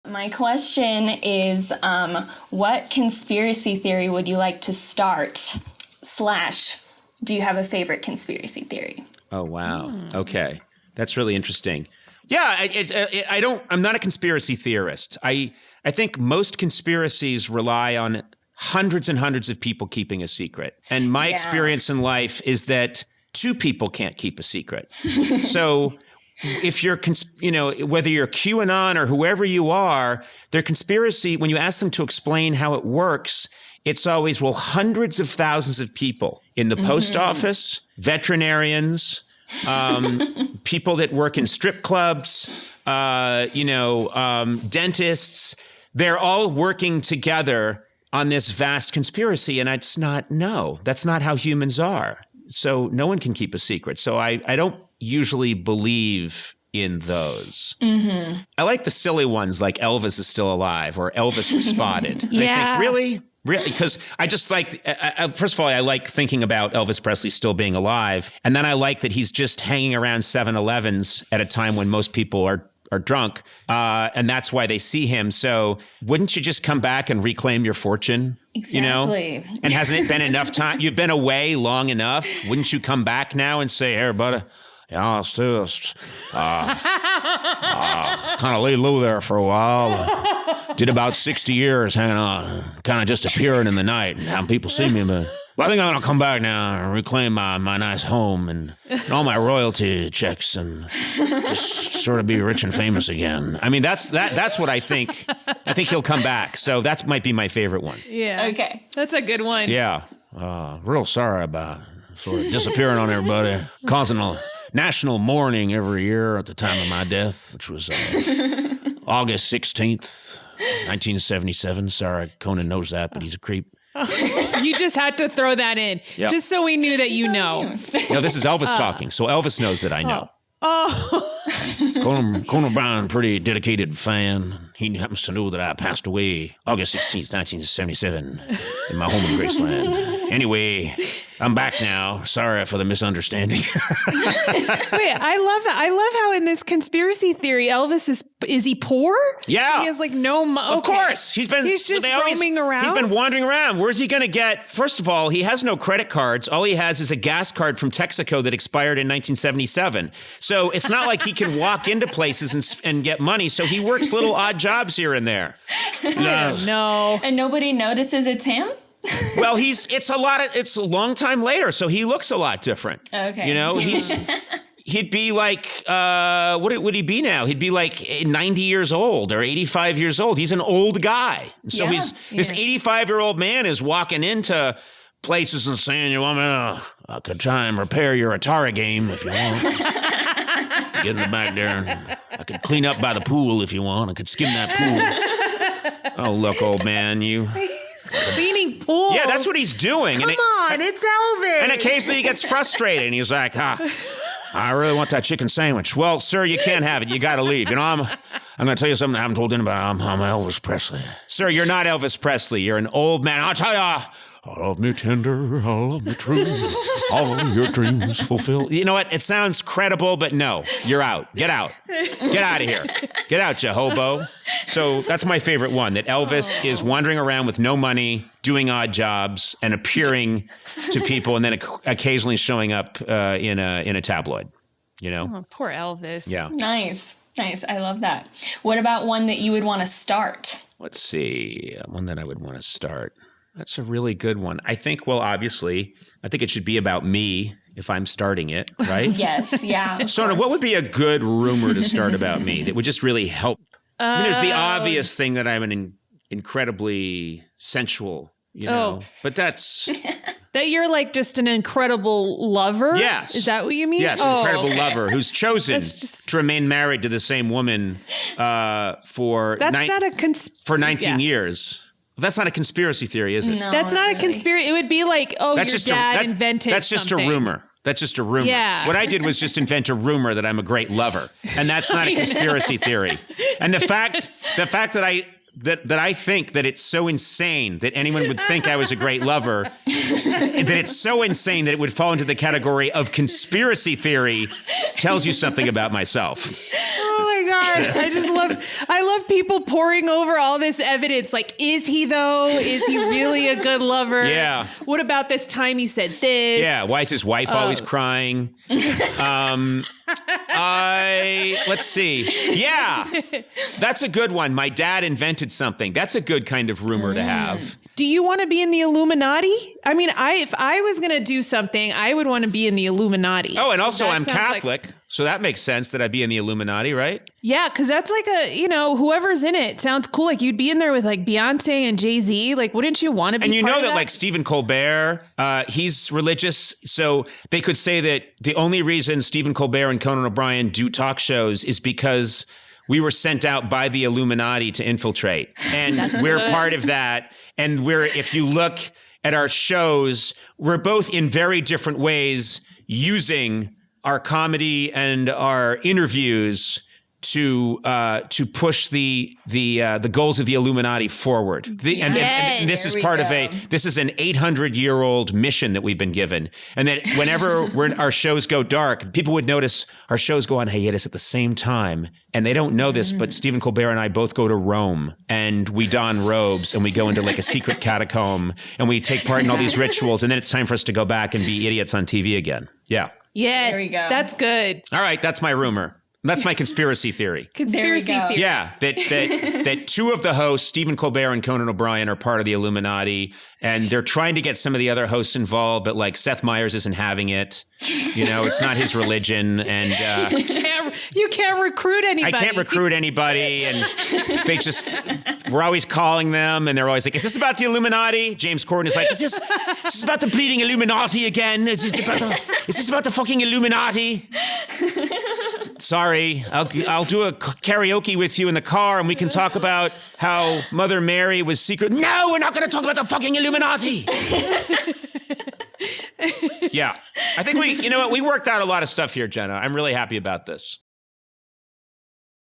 My question is, what conspiracy theory would you like to start? / do you have a favorite conspiracy theory? Oh, wow. Okay. That's really interesting. Yeah, I'm not a conspiracy theorist. I think most conspiracies rely on hundreds and hundreds of people keeping a secret. And my experience in life is that 2 people can't keep a secret. So if you're, whether you're QAnon or whoever you are, their conspiracy, when you ask them to explain how it works, it's always, well, hundreds of thousands of people in the post office, veterinarians, people that work in strip clubs, dentists, they're all working together on this vast conspiracy. And that's not how humans are. So no one can keep a secret. So I don't usually believe in those. Mm-hmm. I like the silly ones like Elvis is still alive or Elvis was spotted. Yeah. I think, really? Because I just like, first of all, I like thinking about Elvis Presley still being alive. And then I like that he's just hanging around 7-Elevens at a time when most people are drunk. And that's why they see him. So wouldn't you just come back and reclaim your fortune? Exactly. And hasn't it been enough time? You've been away long enough. Wouldn't you come back now and say, hey, buddy, I still kind of laid low there for a while. Did about 60 years hanging on, kind of just appearing in the night and having people see me. But I think I'm going to come back now and reclaim my nice home and all my royalty checks and just sort of be rich and famous again. I mean, that's what I think. I think he'll come back. So that might be my favorite one. Yeah. Okay. That's a good one. Yeah. Real sorry about sort of disappearing on everybody, causing a national mourning every year at the time of my death, which was August 16th, 1977. Sorry, Conan knows that, but he's a creep. You just had to throw that in, just so we knew that you know. No, this is Elvis talking, so Elvis knows that I know. Conan O'Brien, pretty dedicated fan. He happens to know that I passed away August 16th, 1977 in my home in Graceland. Anyway, I'm back now. Sorry for the misunderstanding. Wait, I love that. I love how in this conspiracy theory, Elvis is he poor? Yeah. He has like no money. Of course. He's just roaming around. He's been wandering around. Where's he going to get? First of all, he has no credit cards. All he has is a gas card from Texaco that expired in 1977. So it's not like he can walk into places and get money. So he works little odd jobs here and there. No. And nobody notices it's him? Well, it's a long time later, so he looks a lot different. Okay. He'd be like, what would he be now? He'd be like 90 years old or 85 years old. He's an old guy. So this 85-year-old man is walking into places and saying, you want me to, I could try and repair your Atari game if you want. Get in the back there and I could clean up by the pool if you want. I could skim that pool. Oh, look, old man, you... Cleaning pools. Yeah, that's what he's doing. Come on, it's Elvis. And occasionally he gets frustrated and he's like, I really want that chicken sandwich. Well, sir, you can't have it. You got to leave. I'm going to tell you something I haven't told anybody. I'm Elvis Presley. Sir, you're not Elvis Presley. You're an old man. I'll tell you. I love me tender, I love me true, all your dreams fulfilled. You know what? It sounds credible, but no, you're out. Get out. Get out of here. Get out, you hobo. So that's my favorite one, that Elvis is wandering around with no money, doing odd jobs, and appearing to people, and then occasionally showing up in a tabloid, Oh, poor Elvis. Yeah. Nice. I love that. What about one that you would want to start? Let's see. One that I would want to start. That's a really good one. I think, obviously, I think it should be about me if I'm starting it, right? Yes, yeah. Sort of, what would be a good rumor to start about me that would just really help? I mean, there's the obvious thing that I'm an incredibly sensual, but that's... That you're like just an incredible lover? Yes. Is that what you mean? Yes, an incredible lover who's chosen to remain married to the same woman for 19 years. That's not a conspiracy theory, is it? No, that's not really. a conspiracy. It would be like, your dad invented That's just something. a rumor. That's just a rumor. Yeah. What I did was just invent a rumor that I'm a great lover. And that's not a conspiracy theory. And the fact that that I think that it's so insane that anyone would think I was a great lover, that it's so insane that it would fall into the category of conspiracy theory, tells you something about myself. Oh my God. I love people poring over all this evidence. Like, is he though? Is he really a good lover? Yeah. What about this time he said this? Yeah. Why is his wife always crying? Let's see. Yeah. That's a good one. My dad invented something. That's a good kind of rumor to have. Do you want to be in the Illuminati? I mean, if I was going to do something, I would want to be in the Illuminati. Oh, and also That I'm sounds Catholic, so that makes sense that I'd be in the Illuminati, right? Yeah, because that's like whoever's in it sounds cool. Like you'd be in there with like Beyonce and Jay-Z. Like, wouldn't you want to be And you part know of that like Stephen Colbert, he's religious, so they could say that the only reason Stephen Colbert and Conan O'Brien do talk shows is because we were sent out by the Illuminati to infiltrate. And we're part of that. And if you look at our shows, we're both in very different ways using our comedy and our interviews to push the goals of the Illuminati forward. And this is part of this is an 800-year-old mission that we've been given. And that whenever our shows go dark, people would notice our shows go on hiatus at the same time. And they don't know this, but Stephen Colbert and I both go to Rome and we don robes and we go into like a secret catacomb and we take part in all these rituals. And then it's time for us to go back and be idiots on TV again. Yeah. Yes, There we go. that's good. All right. That's my rumor. That's my conspiracy theory. Conspiracy There we go. theory. Yeah, that two of the hosts, Stephen Colbert and Conan O'Brien, are part of the Illuminati, and they're trying to get some of the other hosts involved, but like Seth Meyers isn't having it. You know, it's not his religion, and You can't recruit anybody. I can't recruit anybody, and we're always calling them, and they're always like, "Is this about the Illuminati?" James Corden is like, "Is this about the bleeding Illuminati again? Is this about the fucking Illuminati?" Sorry, I'll do a karaoke with you in the car and we can talk about how Mother Mary was secret. No, we're not going to talk about the fucking Illuminati. Yeah, I think we worked out a lot of stuff here, Jenna. I'm really happy about this.